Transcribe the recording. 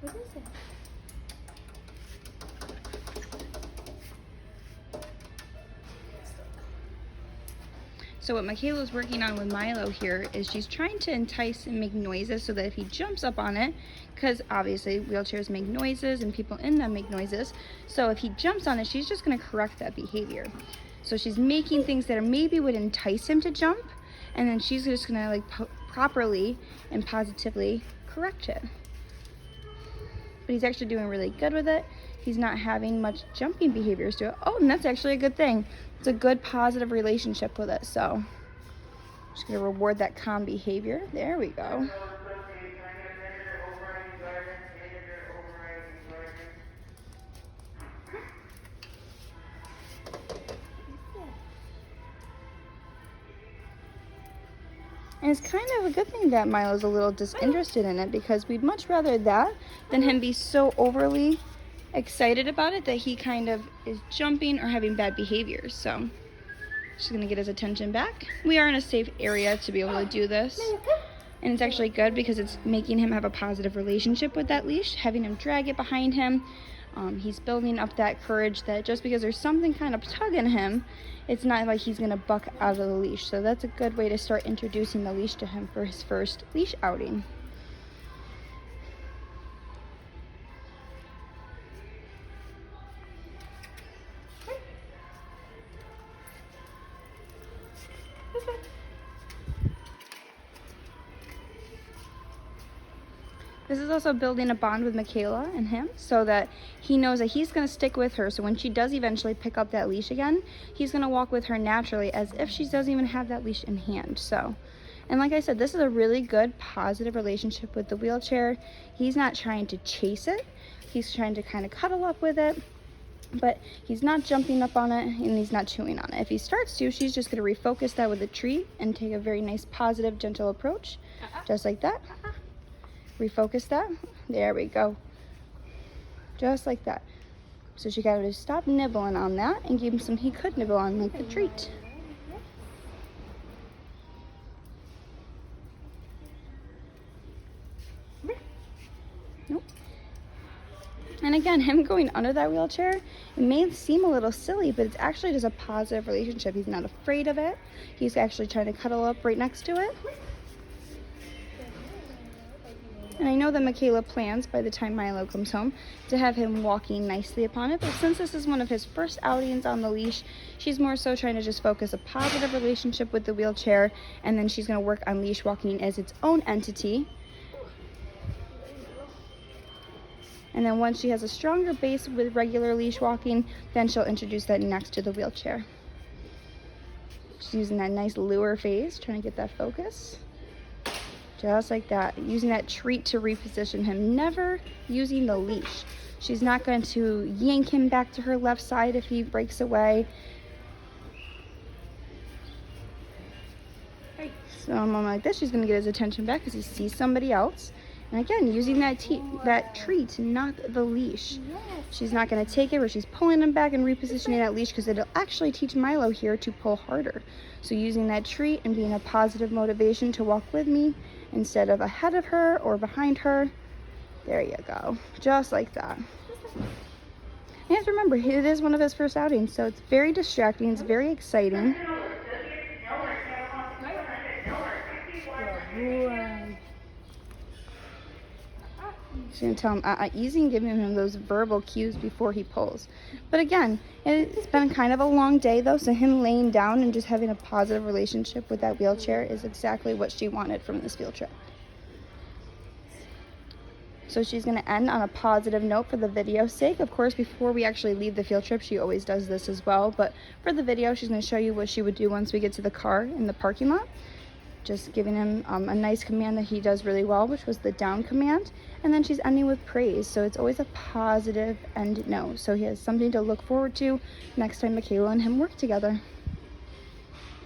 What is it? So what Michaela's working on with Milo here is she's trying to entice and make noises so that if he jumps up on it, because obviously wheelchairs make noises and people in them make noises, so if he jumps on it, she's just going to correct that behavior. So she's making things that maybe would entice him to jump, and then she's just going to like properly and positively correct it. But he's actually doing really good with it. He's not having much jumping behaviors to it. Oh, and that's actually a good thing. It's a good positive relationship with it. So I'm just gonna reward that calm behavior. There we go. And it's kind of a good thing that Milo's a little disinterested in it, because we'd much rather that than him be so overly excited about it that he kind of is jumping or having bad behaviors. So just gonna get his attention back. We are in a safe area to be able to do this, and it's actually good because it's making him have a positive relationship with that leash, having him drag it behind him. He's building up that courage that just because there's something kind of tugging him, it's not like he's gonna buck out of the leash. So that's a good way to start introducing the leash to him for his first leash outing. This is also building a bond with Michaela and him, so that he knows that he's going to stick with her. So when she does eventually pick up that leash again, he's going to walk with her naturally as if she doesn't even have that leash in hand. So, and like I said, this is a really good positive relationship with the wheelchair. He's not trying to chase it. He's trying to kind of cuddle up with it, but he's not jumping up on it and he's not chewing on it. If he starts to, she's just going to refocus that with a treat and take a very nice, positive, gentle approach, just like that. Refocus that. There we go. Just like that. So she got to stop nibbling on that and give him some he could nibble on, like the treat. Nope. And again, him going under that wheelchair, it may seem a little silly, but it's actually just a positive relationship. He's not afraid of it. He's actually trying to cuddle up right next to it. And I know that Michaela plans, by the time Milo comes home, to have him walking nicely upon it. But since this is one of his first outings on the leash, she's more so trying to just focus a positive relationship with the wheelchair. And then she's going to work on leash walking as its own entity. And then once she has a stronger base with regular leash walking, then she'll introduce that next to the wheelchair. She's using that nice lure phase, trying to get that focus. Just like that, using that treat to reposition him, never using the leash. She's not going to yank him back to her left side if he breaks away. So a moment like this, she's going to get his attention back because he sees somebody else. And again, using that treat, not the leash. She's not going to take it where she's pulling him back and repositioning that leash, because it'll actually teach Milo here to pull harder. So using that treat and being a positive motivation to walk with me instead of ahead of her or behind her. There you go. Just like that. You have to remember, it is one of his first outings, so it's very distracting. It's very exciting. She's going to tell him easy and giving him those verbal cues before he pulls. But again, it's been kind of a long day though, so him laying down and just having a positive relationship with that wheelchair is exactly what she wanted from this field trip. So she's going to end on a positive note for the video's sake. Of course, before we actually leave the field trip, she always does this as well. But for the video, she's going to show you what she would do once we get to the car in the parking lot. Just giving him a nice command that he does really well, which was the down command. And then she's ending with praise. So it's always a positive end note. So he has something to look forward to next time Michaela and him work together.